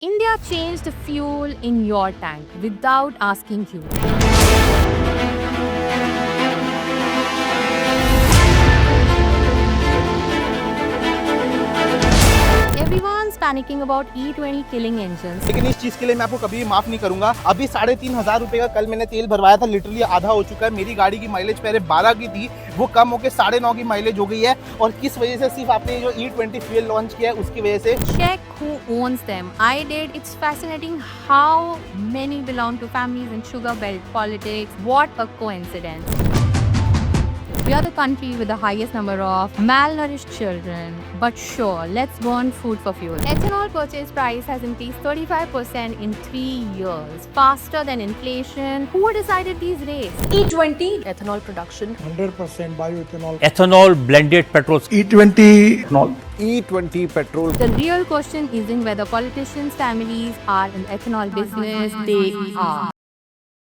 India changed the fuel in your tank without asking you. Everyone's panicking about E20 killing engines. लेकिन इस चीज के लिए मैं आपको कभी भी माफ नहीं करूंगा। अभी 3,500 रुपए का कल मैंने तेल भरवाया था, लिटरली आधा हो चुका है। मेरी गाड़ी की माइलेज पहले 12 की थी, वो कम होकर 9.5 की माइलेज हो गई है। और किस वजह से? सिर्फ आपने जो E20 फ्यूल लॉन्च किया है उसकी वजह से। Check who owns them. I did. It's fascinating how many belong to families in sugar belt politics. What a coincidence. We are the country with the highest number of malnourished children. But sure, let's burn food for fuel. Ethanol purchase price has increased 35% in 3 years, faster than inflation. Who decided these rates? E20 ethanol production. 100% bioethanol. ethanol blended petrol. E20 ethanol. E20 petrol. The real question isn't whether politicians' families are in the ethanol business. They are.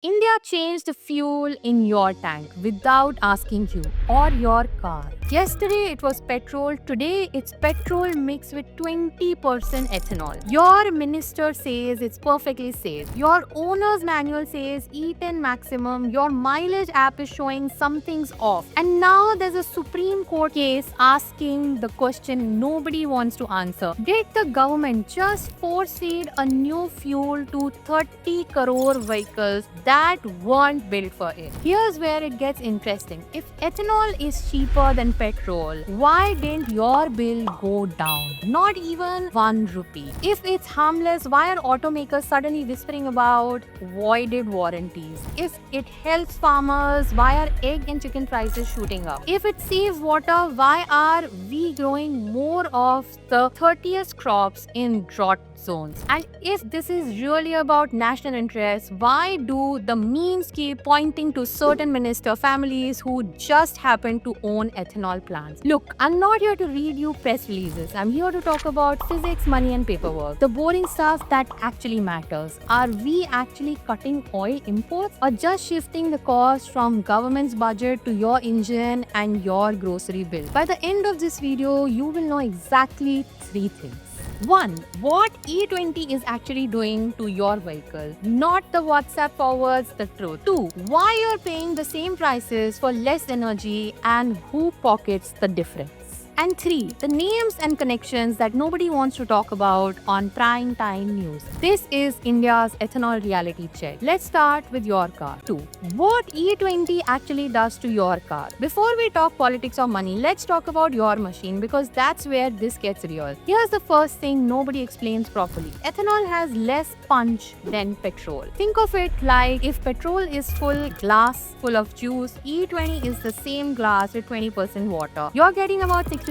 India changed the fuel in your tank without asking you or your car. Yesterday it was petrol, today it's petrol mixed with 20% ethanol. Your minister says it's perfectly safe. Your owner's manual says E10 maximum. Your mileage app is showing something's off. And now there's a Supreme Court case asking the question nobody wants to answer. Did the government just force feed a new fuel to 30 crore vehicles that weren't built for it? Here's where it gets interesting. If ethanol is cheaper than petrol, why didn't your bill go down? Not even 1 rupee. If it's harmless, why are automakers suddenly whispering about voided warranties? If it helps farmers, why are egg and chicken prices shooting up? If it saves water, why are we growing more of the 30th crops in drought zones? And if this is really about national interest, why do the memes keep pointing to certain minister families who just happen to own ethanol plants? Look, I'm not here to read you press releases. I'm here to talk about physics, money and paperwork. The boring stuff that actually matters. Are we actually cutting oil imports or just shifting the cost from government's budget to your engine and your grocery bill? By the end of this video, you will know exactly 3 things. 1. What E20 is actually doing to your vehicle. Not the WhatsApp forwards, the truth. 2. Why you're paying the same prices for less energy and who pockets the difference. And 3. The names and connections that nobody wants to talk about on prime time news. This is India's ethanol reality check. Let's start with your car. 2. What E20 actually does to your car. Before we talk politics or money, let's talk about your machine because that's where this gets real. Here's the first thing nobody explains properly. Ethanol has less punch than petrol. Think of it like if petrol is full glass full of juice, E20 is the same glass with 20% water. You're getting about 67%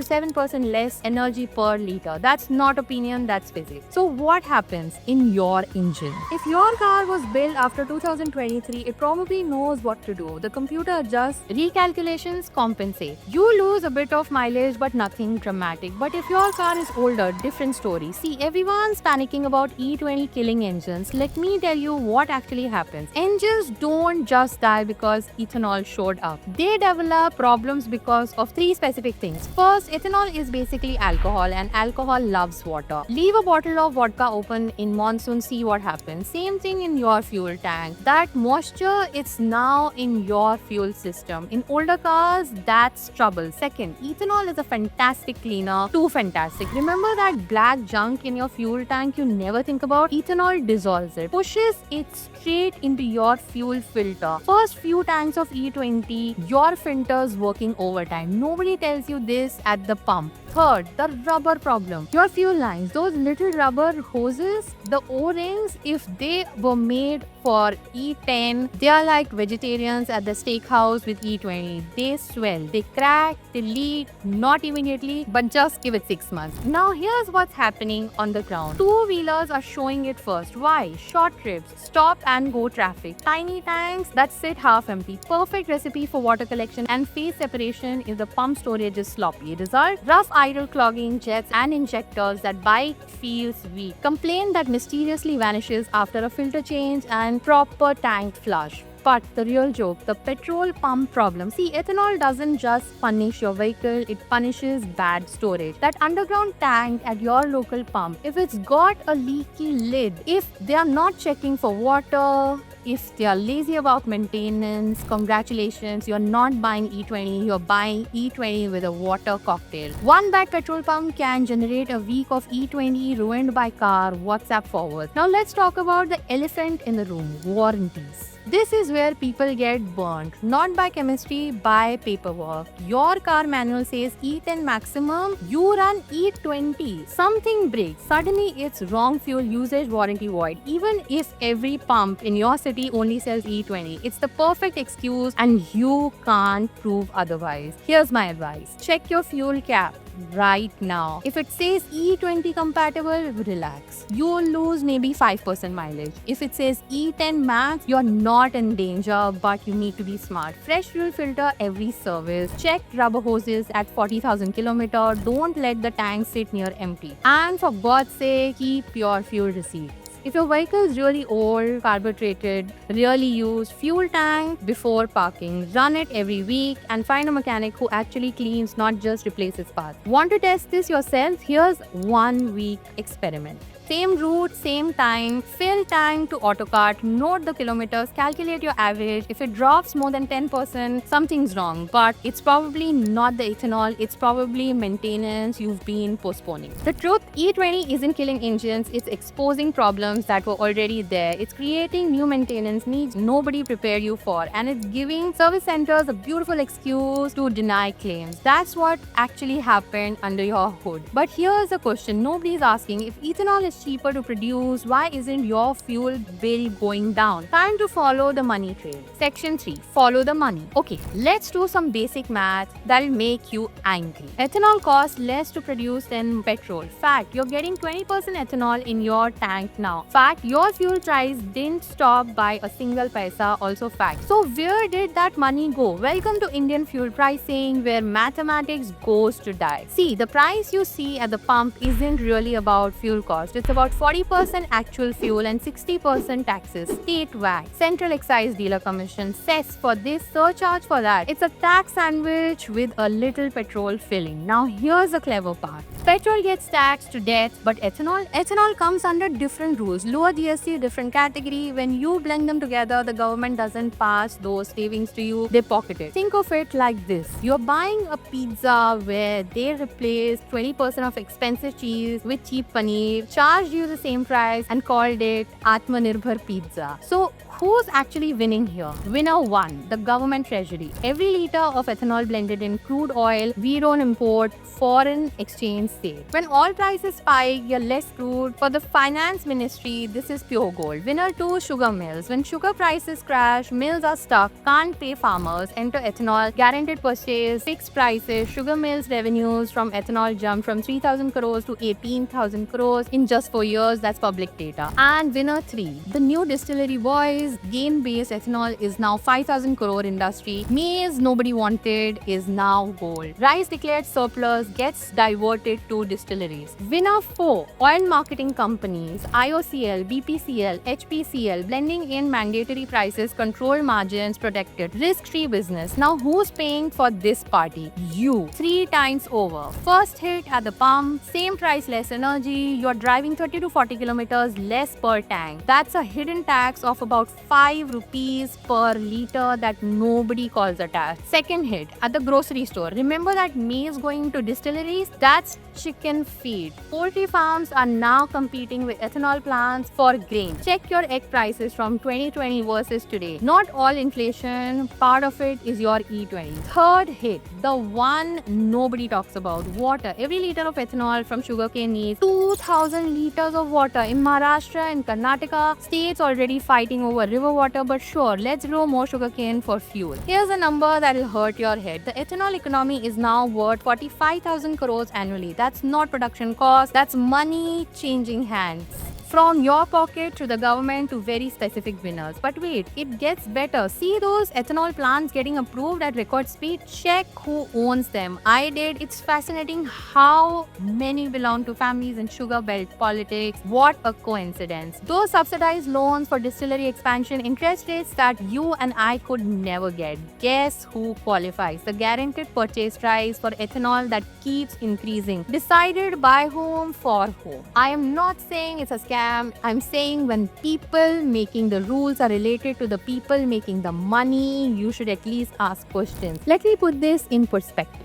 less energy per liter. That's not opinion, that's physics. So what happens in your engine? If your car was built after 2023, it probably knows what to do. The computer adjusts, recalculations compensate. You lose a bit of mileage but nothing dramatic. But if your car is older, different story. See, everyone's panicking about E20 killing engines. Let me tell you what actually happens. Engines don't just die because ethanol showed up. They develop problems because of 3 specific things. First, ethanol is basically alcohol and alcohol loves water. Leave a bottle of vodka open in monsoon, see what happens. Same thing in your fuel tank. That moisture, it's now in your fuel system. In older cars, that's trouble. Second, ethanol is a fantastic cleaner. Too fantastic. Remember that black junk in your fuel tank you never think about? Ethanol dissolves it, pushes it straight into your fuel filter. First few tanks of E20, your filter's working overtime. Nobody tells you this at the pump. Third, the rubber problem. Your fuel lines, those little rubber hoses, the O-rings, if they were made for E10, they are like vegetarians at the steakhouse with E20. They swell, they crack, they leak, not immediately, but just give it 6 months. Now here's what's happening on the ground. Two-wheelers are showing it first. Why? Short trips, stop and go traffic. Tiny tanks that sit half empty. Perfect recipe for water collection and phase separation if the pump storage is sloppy. Result? Rough idle clogging jets and injectors that bike feels weak. Complaint that mysteriously vanishes after a filter change and proper tank flush. But the real joke, the petrol pump problem. See, ethanol doesn't just punish your vehicle, it punishes bad storage. That underground tank at your local pump, if it's got a leaky lid, if they are not checking for water, if they are lazy about maintenance, congratulations, you're not buying E20, you're buying E20 with a water cocktail. One bad petrol pump can generate a week of E20 ruined by car WhatsApp forward. Now let's talk about the elephant in the room, warranties. This is where people get burnt, not by chemistry, by paperwork. Your car manual says E10 maximum, you run E20. Something breaks, suddenly it's wrong fuel usage warranty void. Even if every pump in your city only sells E20, it's the perfect excuse and you can't prove otherwise. Here's my advice, check your fuel cap right now. If it says E20 compatible, relax. You'll lose maybe 5% mileage. If it says E10 max, you're not in danger, but you need to be smart. Fresh fuel filter every service. Check rubber hoses at 40,000 kilometers. Don't let the tank sit near empty. And for God's sake, keep your fuel receipts. If your vehicle is really old, carbureted, really used, fuel tank before parking. Run it every week and find a mechanic who actually cleans, not just replaces parts. Want to test this yourself? Here's 1 week experiment. Same route, same time, fill tank to autocart, note the kilometers, calculate your average. If it drops more than 10%, something's wrong. But it's probably not the ethanol, it's probably maintenance you've been postponing. The truth, E20 isn't killing engines, it's exposing problems that were already there. It's creating new maintenance needs nobody prepared you for. And it's giving service centers a beautiful excuse to deny claims. That's what actually happened under your hood. But here's a question nobody's asking. If ethanol is cheaper to produce, why isn't your fuel bill going down? Time to follow the money trail. Section 3. Follow the money. Okay, let's do some basic math that'll make you angry. Ethanol costs less to produce than petrol. Fact, you're getting 20% ethanol in your tank now. Fact, your fuel price didn't stop by a single paisa. Also fact. So where did that money go? Welcome to Indian fuel pricing, where mathematics goes to die. See, the price you see at the pump isn't really about fuel cost. It's about 40% actual fuel and 60% taxes, state VAT, central excise dealer commission, cess for this, surcharge for that. It's a tax sandwich with a little petrol filling. Now here's the clever part. Petrol gets taxed to death, but ethanol comes under different rules. Lower GST, different category. When you blend them together, the government doesn't pass those savings to you, they pocket it. Think of it like this. You're buying a pizza where they replaced 20% of expensive cheese with cheap paneer, charged you the same price and called it Atmanirbhar Pizza. So who's actually winning here? Winner 1, the government treasury. Every liter of ethanol blended in crude oil, we don't import, foreign exchange save. When oil prices spike, you're less crude. For the finance ministry, this is pure gold. Winner 2, sugar mills. When sugar prices crash, mills are stuck, can't pay farmers, enter ethanol, guaranteed purchase, fixed prices. Sugar mills revenues from ethanol jump from 3,000 crores to 18,000 crores in just 4 years. That's public data. And winner 3, the new distillery boys. Gain-based ethanol is now 5,000 crore industry. Maize nobody wanted is now gold. Rice declared surplus gets diverted to distilleries. Winner 4, oil marketing companies, IOCL, BPCL, HPCL, blending in mandatory prices, control margins, protected, risk-free business. Now who's paying for this party? You. 3 times over. First hit at the pump, same price, less energy. You're driving 30 to 40 kilometers less per tank. That's a hidden tax of about 5 rupees per liter that nobody calls a tax. Second hit at the grocery store. Remember that maize going to distilleries? That's chicken feed. Poultry farms are now competing with ethanol plants for grain. Check your egg prices from 2020 versus today. Not all inflation, part of it is your E20. Third hit, the one nobody talks about, water. Every liter of ethanol from sugarcane needs 2,000 liters of water. In Maharashtra and Karnataka, states already fighting over river water, but sure, let's grow more sugarcane for fuel. Here's a number that'll hurt your head. The ethanol economy is now worth 45,000 crores annually. That's not production cost, that's money changing hands. From your pocket to the government to very specific winners. But wait, it gets better. See those ethanol plants getting approved at record speed? Check who owns them. I did. It's fascinating how many belong to families in sugar belt politics. What a coincidence. Those subsidized loans for distillery expansion, interest rates that you and I could never get. Guess who qualifies? The guaranteed purchase price for ethanol that keeps increasing. Decided by whom, for whom. I am not saying it's a scam. I'm saying when people making the rules are related to the people making the money, you should at least ask questions. Let me put this in perspective.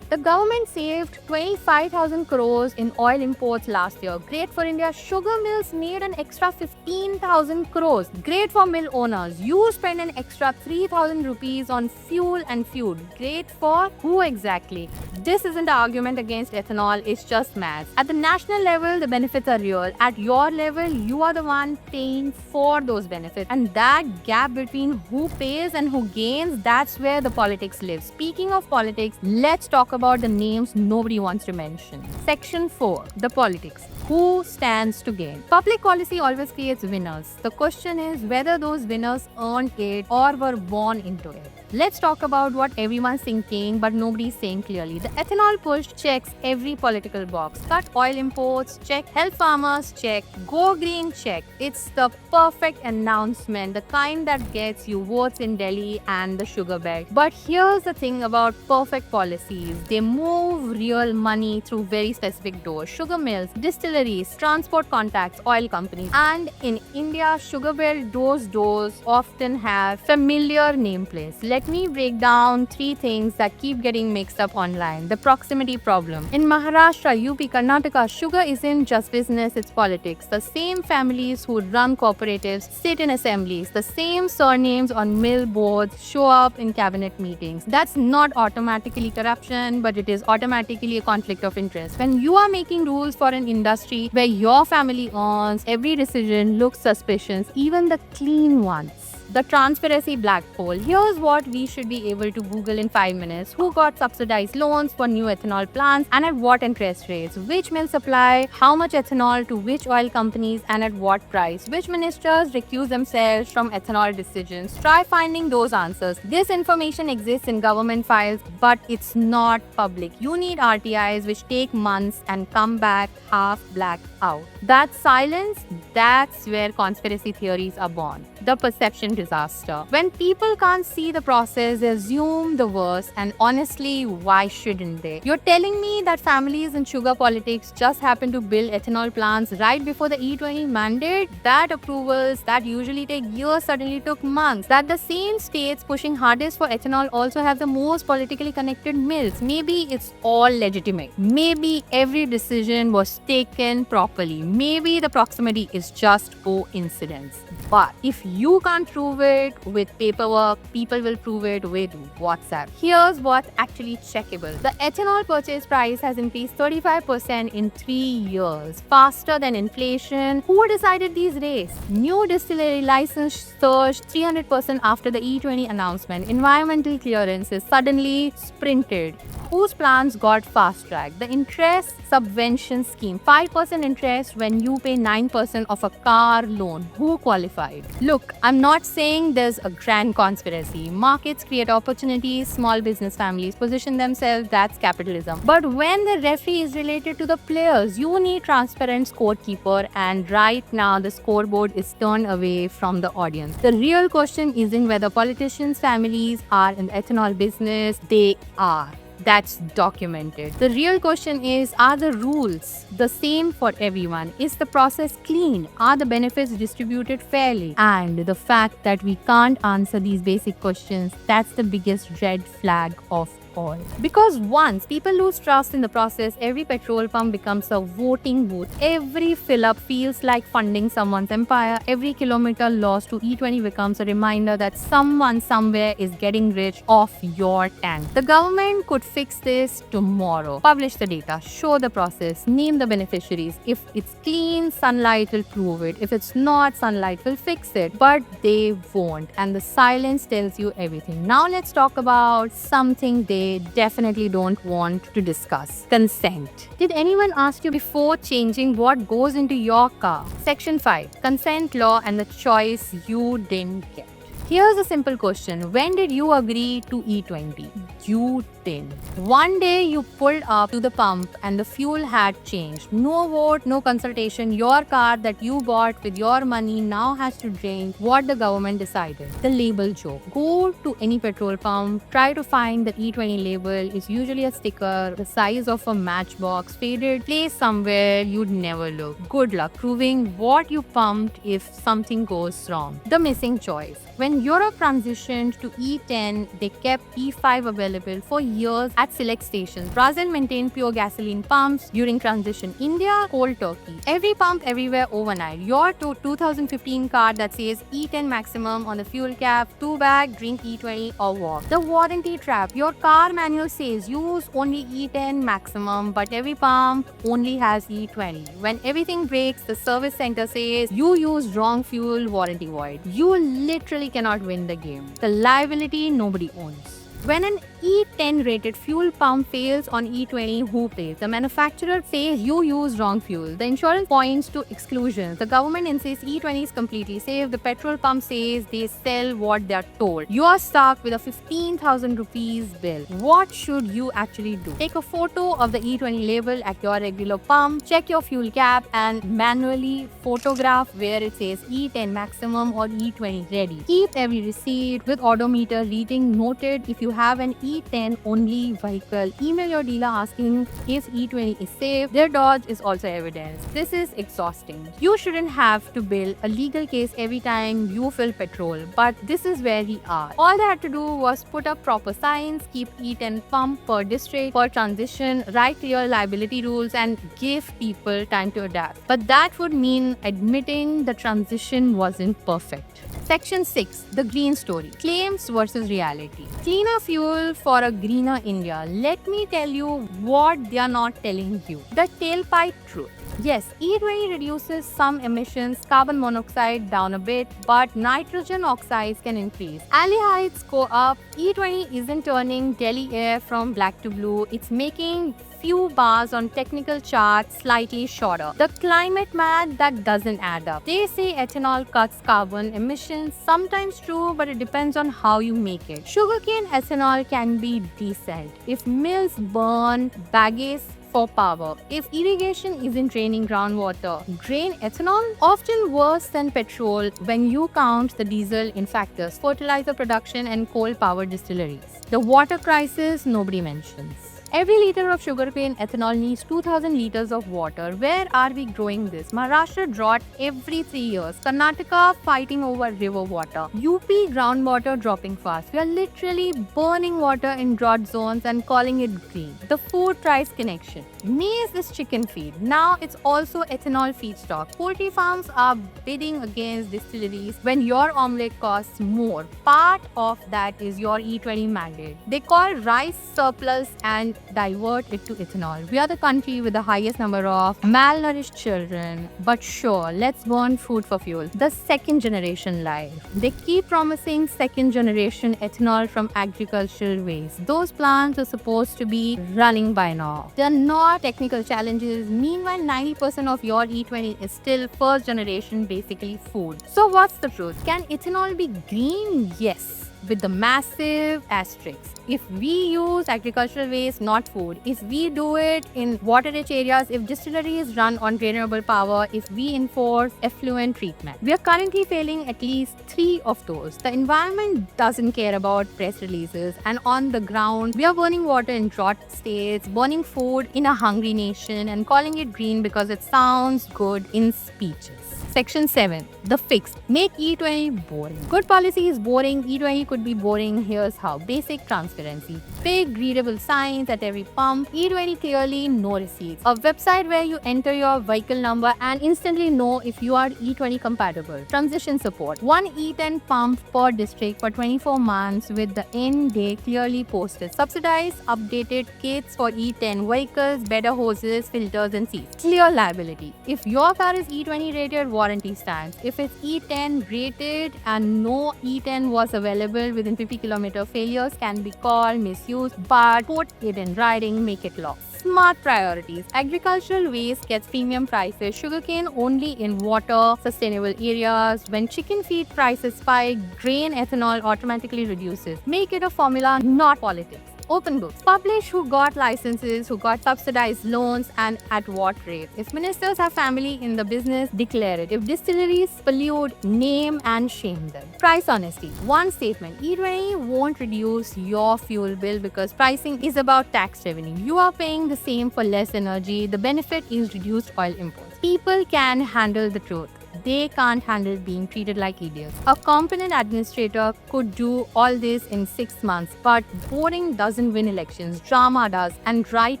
The government saved 25,000 crores in oil imports last year. Great for India. Sugar mills made an extra 15,000 crores. Great for mill owners. You spend an extra 3,000 rupees on fuel and food. Great for who exactly? This isn't an argument against ethanol. It's just math. At the national level, the benefits are real. At your level, you are the one paying for those benefits. And that gap between who pays and who gains, that's where the politics lives. Speaking of politics, let's talk about the names nobody wants to mention. Section 4. The politics. Who stands to gain? Public policy always creates winners. The question is whether those winners earned it or were born into it. Let's talk about what everyone's thinking but nobody's saying clearly. The ethanol push checks every political box. Cut oil imports, check. Help farmers, check. Go green, check. It's the perfect announcement, the kind that gets you votes in Delhi and the sugar belt. But here's the thing about perfect policies. They move real money through very specific doors. Sugar mills, distilleries, transport contacts, oil companies. And in India, sugar belt, those doors often have familiar nameplates. Let me break down 3 things that keep getting mixed up online. The proximity problem. In Maharashtra, UP, Karnataka, sugar isn't just business, it's politics. The same families who run cooperatives sit in assemblies. The same surnames on mill boards show up in cabinet meetings. That's not automatically corruption, but it is automatically a conflict of interest. When you are making rules for an industry where your family owns, every decision looks suspicious, even the clean ones. The transparency black hole. Here's what we should be able to Google in 5 minutes. Who got subsidized loans for new ethanol plants and at what interest rates? Which mill supply how much ethanol to which oil companies and at what price? Which ministers recuse themselves from ethanol decisions? Try finding those answers. This information exists in government files, but it's not public. You need RTIs which take months and come back half blacked out. That silence, that's where conspiracy theories are born. The perception disaster. When people can't see the process, they assume the worst, and honestly, why shouldn't they? You're telling me that families in sugar politics just happen to build ethanol plants right before the E20 mandate? That approvals that usually take years suddenly took months. That the same states pushing hardest for ethanol also have the most politically connected mills. Maybe it's all legitimate. Maybe every decision was taken properly. Maybe the proximity is just coincidence. But if you can't prove it with paperwork, people will prove it with WhatsApp. Here's what's actually checkable. The ethanol purchase price has increased 35% in 3 years, faster than inflation. Who decided these rates? New distillery license surged 300% after the E20 announcement. Environmental clearances suddenly sprinted. Whose plans got fast-tracked? The interest subvention scheme. 5% interest when you pay 9% of a car loan. Who qualified? Look, I'm not saying there's a grand conspiracy. Markets create opportunities, small business families position themselves, that's capitalism. But when the referee is related to the players, you need transparent scorekeeper, and right now the scoreboard is turned away from the audience. The real question isn't whether politicians' families are in the ethanol business. They are. That's documented. The real question is, are the rules the same for everyone? Is the process clean? Are the benefits distributed fairly? And the fact that we can't answer these basic questions, that's the biggest red flag of all. Because once people lose trust in the process, every petrol pump becomes a voting booth. Every fill-up feels like funding someone's empire. Every kilometer lost to E20 becomes a reminder that someone somewhere is getting rich off your tank. The government could fix this tomorrow. Publish the data, show the process, name the beneficiaries. If it's clean, Sunlight will prove it. If it's not, Sunlight will fix it. But they won't. And the silence tells you everything. Now let's talk about something they they definitely don't want to discuss. Consent. Did anyone ask you before changing what goes into your car? Section 5. Consent law and the choice you didn't get. Here's a simple question. When did you agree to E20? You didn't. One day you pulled up to the pump and the fuel had changed. No vote, no consultation. Your car that you bought with your money now has to drink what the government decided. The label joke. Go to any petrol pump, try to find the E20 label. It's usually a sticker the size of a matchbox, faded, placed somewhere you'd never look. Good luck proving what you pumped if something goes wrong. The missing choice. When Europe transitioned to E10, they kept E5 available for years at select stations. Brazil maintained pure gasoline pumps during transition. India, cold turkey. Every pump everywhere overnight. Your 2015 card that says E10 maximum on the fuel cap, 2-bag, drink E20 or walk. The warranty trap. Your car manual says use only E10 maximum, but every pump only has E20. When everything breaks, the service center says you used wrong fuel, warranty void. You literally cannot win the game. The liability nobody owns. When an E10 rated fuel pump fails on E20, who pays? The manufacturer says you used wrong fuel. The insurance points to exclusions. The government insists E20 is completely safe. The petrol pump says they sell what they are told. You are stuck with a 15,000 rupees bill. What should you actually do? Take a photo of the E20 label at your regular pump, check your fuel cap and manually photograph where it says E10 maximum or E20 ready. Keep every receipt with odometer reading noted. If you have an E10 only vehicle, email your dealer asking if E20 is safe. Their dodge is also evidence. This is exhausting. You shouldn't have to build a legal case every time you fill petrol, but this is where we are. All they had to do was put up proper signs, keep E10 pump per district, per transition, write clear liability rules and give people time to adapt. But that would mean admitting the transition wasn't perfect. Section 6. The green story. Claims versus reality. Cleaner fuel for a greener India. Let me tell you what they are not telling you. The tailpipe truth. Yes, E20 reduces some emissions, carbon monoxide down a bit, but nitrogen oxides can increase. Aldehydes go up. E20 isn't turning Delhi air from black to blue. It's making few bars on technical charts slightly shorter. The climate math that doesn't add up. They say ethanol cuts carbon emissions. Sometimes true, but it depends on how you make it. Sugarcane ethanol can be decent if mills burn bagasse for power. If irrigation isn't draining groundwater, drain ethanol? Often worse than petrol when you count the diesel in factors, fertilizer production and coal power distilleries. The water crisis nobody mentions. Every liter of sugarcane ethanol needs 2,000 liters of water. Where are we growing this? Maharashtra drought every 3 years. Karnataka fighting over river water. UP groundwater dropping fast. We are literally burning water in drought zones and calling it green. The food price connection. Maize is chicken feed. Now it's also ethanol feedstock. Poultry farms are bidding against distilleries when your omelette costs more. Part of that is your E20 mandate. They call rice surplus and divert it to ethanol. We are the country with the highest number of malnourished children. But sure, let's burn food for fuel. The second generation lie. They keep promising second generation ethanol from agricultural waste. Those plants are supposed to be running by now. They're not technical challenges. Meanwhile, 90% of your E20 is still first generation, basically food. So what's the truth? Can ethanol be green? Yes, with the massive asterisk. If we use agricultural waste, not food, if we do it in water-rich areas, if distilleries run on renewable power, if we enforce effluent treatment. We are currently failing at least 3 of those. The environment doesn't care about press releases, and on the ground, we are burning water in drought states, burning food in a hungry nation, and calling it green because it sounds good in speeches. Section 7. The fix. Make E20 boring. Good policy is boring. E20 could be boring. Here's how. Basic transparency. Big readable signs at every pump. E20 clearly, no receipts. A website where you enter your vehicle number and instantly know if you are E20 compatible. Transition support. 1 E10 pump per district for 24 months with the end date clearly posted. Subsidized, updated kits for E10 vehicles, better hoses, filters and seats. Clear liability. If your car is E20 rated, warranty stands. If if it's E10 rated and no E10 was available within 50-kilometer, failures can be called misuse, but put it in writing, make it law. Smart priorities. Agricultural waste gets premium prices. Sugarcane only in water sustainable areas. When chicken feed prices spike, grain ethanol automatically reduces. Make it a formula, not politics. Open books. Publish who got licenses, who got subsidized loans, and at what rate. If ministers have family in the business, declare it. If distilleries pollute, name and shame them. Price honesty. One statement. E20 won't reduce your fuel bill because pricing is about tax revenue. You are paying the same for less energy. The benefit is reduced oil imports. People can handle the truth. They can't handle being treated like idiots. A competent administrator could do all this in 6 months, but boring doesn't win elections. Drama does, and right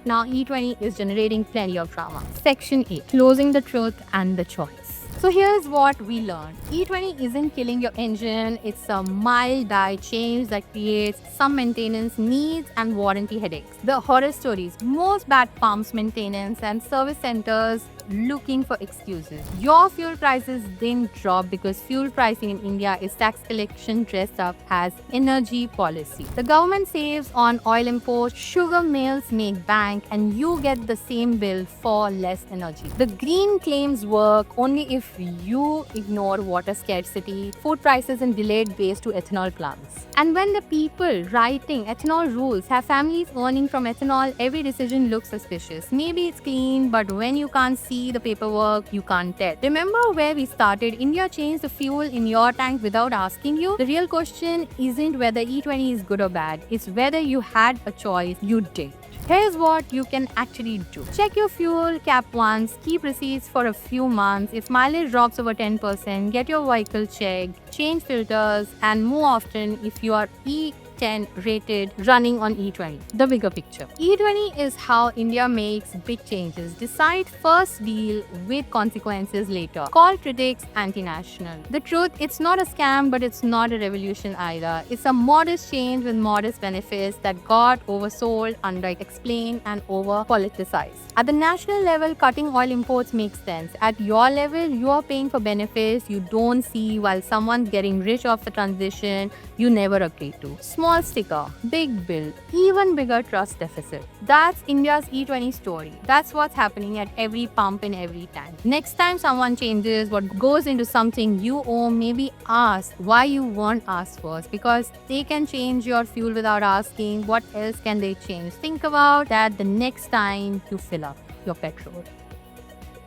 now E20 is generating plenty of drama. Section 8. Closing the truth and the choice. So here's what we learned. E20 isn't killing your engine. It's a mild die change that creates some maintenance needs and warranty headaches. The horror stories. Most bad pumps maintenance and service centers looking for excuses. Your fuel prices didn't drop because fuel pricing in India is tax collection dressed up as energy policy. The government saves on oil imports, sugar mills make bank, and you get the same bill for less energy. The green claims work only if you ignore water scarcity, food prices, and delayed base to ethanol plants. And when the people writing ethanol rules have families earning from ethanol, every decision looks suspicious. Maybe it's clean, but when you can't see the paperwork, you can't tell. Remember where we started? India changed the fuel in your tank without asking you. The real question isn't whether E20 is good or bad. It's whether you had a choice. You did. Here's what you can actually do. Check your fuel cap once, keep receipts for a few months. If mileage drops over 10%, get your vehicle checked, change filters, and more often if you are E10 rated running on E20. The bigger picture. E20 is how India makes big changes. Decide first, deal with consequences later. Call critics anti-national. The truth, it's not a scam, but it's not a revolution either. It's a modest change with modest benefits that got oversold, under-explained, and over-politicized. At the national level, cutting oil imports makes sense. At your level, you are paying for benefits you don't see while someone's getting rich off the transition you never agreed to. Small sticker, big bill, even bigger trust deficit. That's India's E20 story. That's what's happening at every pump in every tank. Next time someone changes what goes into something you own, maybe ask why you weren't asked first, because they can change your fuel without asking what else can they change. Think about that the next time you fill up your petrol.